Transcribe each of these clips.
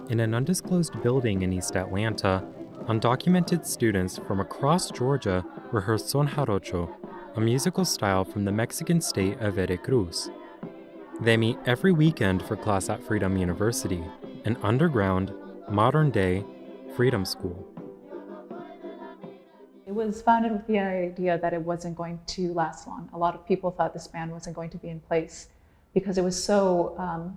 In an undisclosed building in East Atlanta, undocumented students from across Georgia rehearse son jarocho, a musical style from the Mexican state of Veracruz. They meet every weekend for class at Freedom University, an underground, modern-day freedom school. It was founded with the idea that it wasn't going to last long. A lot of people thought this ban wasn't going to be in place because it was so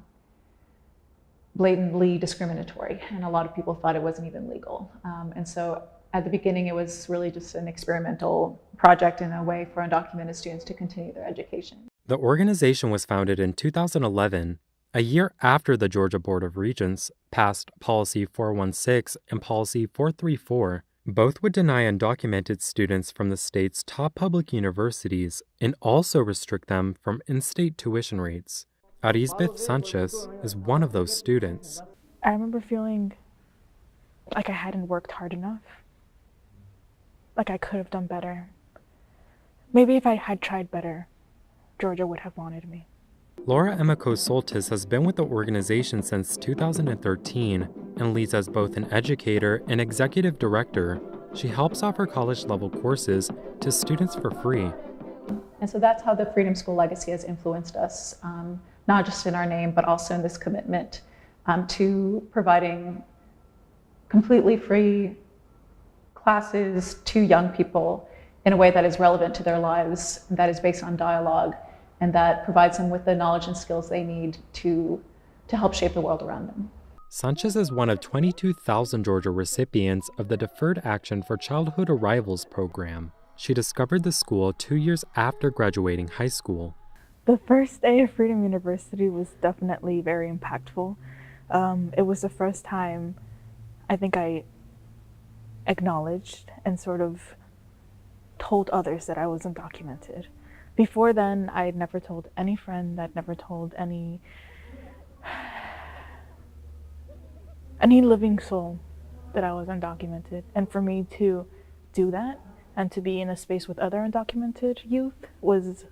blatantly discriminatory, and a lot of people thought it wasn't even legal. And so at the beginning, it was really just an experimental project in a way for undocumented students to continue their education. The organization was founded in 2011, a year after the Georgia Board of Regents passed Policy 416 and Policy 434. Both would deny undocumented students from the state's top public universities and also restrict them from in-state tuition rates. Arizbeth Sanchez is one of those students. I remember feeling like I hadn't worked hard enough, like I could have done better. Maybe if I had tried better, Georgia would have wanted me. Laura Emico-Soltis has been with the organization since 2013 and leads as both an educator and executive director. She helps offer college-level courses to students for free. And so that's how the Freedom School legacy has influenced us, not just in our name, but also in this commitment to providing completely free classes to young people in a way that is relevant to their lives, that is based on dialogue, and that provides them with the knowledge and skills they need to help shape the world around them. Sanchez is one of 22,000 Georgia recipients of the Deferred Action for Childhood Arrivals program. She discovered the school 2 years after graduating high school. The first day of Freedom University was definitely very impactful. It was the first time I think I acknowledged and sort of told others that I was undocumented. Before then, I'd never told any friend, I'd never told any living soul that I was undocumented. And for me to do that and to be in a space with other undocumented youth was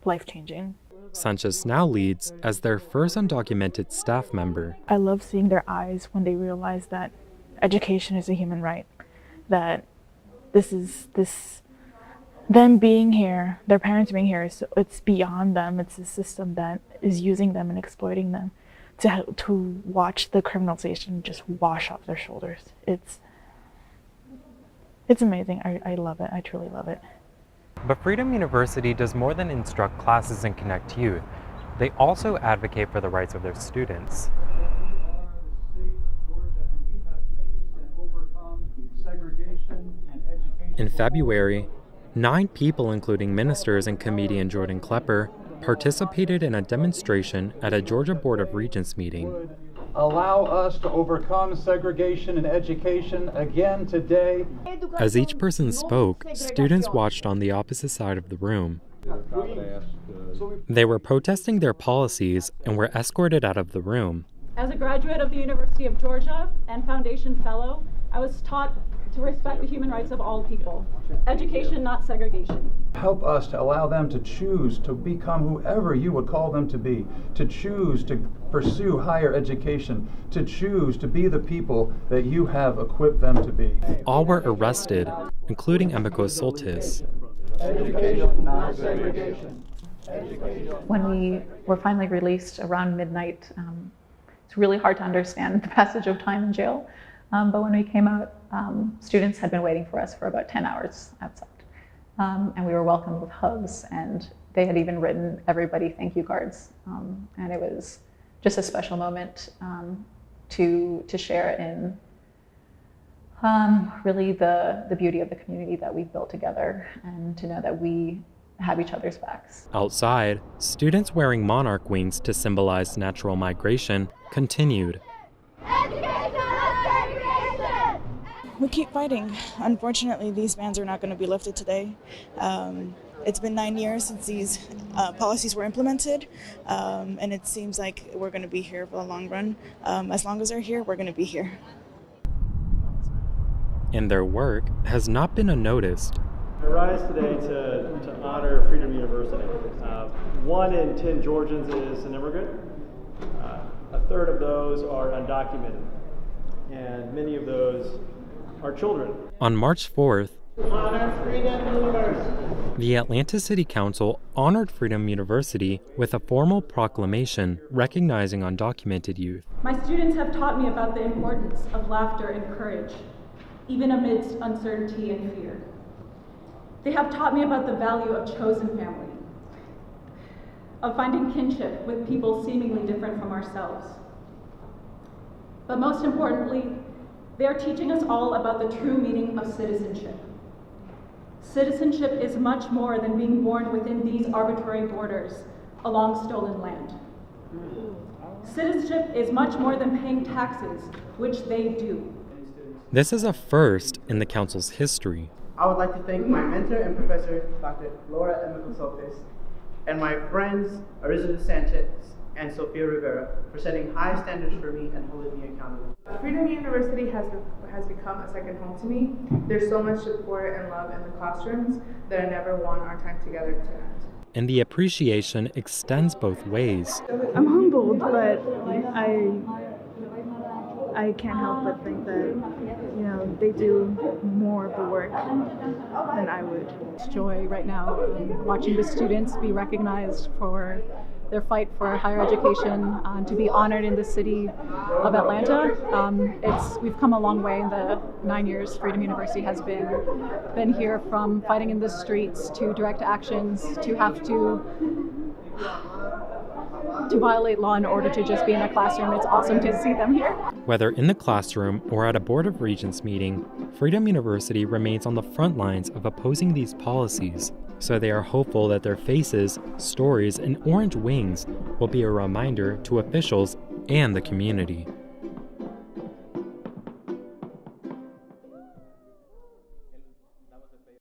life-changing. Sanchez now leads as their first undocumented staff member. I love seeing their eyes when they realize that education is a human right, that them being here, their parents being here, it's beyond them. It's a system that is using them and exploiting them to watch the criminalization just wash off their shoulders. It's amazing. I love it. I truly love it. But Freedom University does more than instruct classes and connect youth. They also advocate for the rights of their students. In February, 9 people, including ministers and comedian Jordan Klepper, participated in a demonstration at a Georgia Board of Regents meeting. Allow us to overcome segregation in education again today. As each person spoke, students watched on the opposite side of the room. They were protesting their policies and were escorted out of the room. As a graduate of the University of Georgia and Foundation Fellow, I was taught to respect the human rights of all people. Education, not segregation. Help us to allow them to choose to become whoever you would call them to be, to choose to pursue higher education, to choose to be the people that you have equipped them to be. All were arrested, including Emico-Soltis. Education, not segregation. When we were finally released around midnight, it's really hard to understand the passage of time in jail. But when we came out, students had been waiting for us for about 10 hours outside. And we were welcomed with hugs, and they had even written everybody thank you cards. And it was just a special moment to share in really the beauty of the community that we've built together, and to know that we have each other's backs. Outside, students wearing monarch wings to symbolize natural migration continued. We keep fighting. Unfortunately, these bans are not going to be lifted today. It's been 9 years since these policies were implemented, and it seems like we're going to be here for the long run. As long as they're here, we're going to be here. And their work has not been unnoticed. I rise today to honor Freedom University. 1 in 10 Georgians is an immigrant. A third of those are undocumented, and many of those are children. On March 4th, Honor Freedom University. the Atlanta City Council honored Freedom University with a formal proclamation recognizing undocumented youth. My students have taught me about the importance of laughter and courage, even amidst uncertainty and fear. They have taught me about the value of chosen family, of finding kinship with people seemingly different from ourselves. But most importantly, they are teaching us all about the true meaning of citizenship. Citizenship is much more than being born within these arbitrary borders along stolen land. Citizenship is much more than paying taxes, which they do. This is a first in the Council's history. I would like to thank my mentor and professor, Dr. Laura Emicosotis, and my friends Arizbeth Sanchez and Sophia Rivera for setting high standards for me and holding me accountable. Freedom University has become a second home to me. There's so much support and love in the classrooms that I never want our time together to end. And the appreciation extends both ways. I'm humbled, but I can't help but think that, they do more of the work than I would. It's joy right now watching the students be recognized for their fight for higher education, to be honored in the city of Atlanta. We've come a long way in the 9 years Freedom University has been here, from fighting in the streets to direct actions to have to violate law in order to just be in a classroom. It's awesome to see them here. Whether in the classroom or at a Board of Regents meeting, Freedom University remains on the front lines of opposing these policies. So they are hopeful that their faces, stories, and orange wings will be a reminder to officials and the community.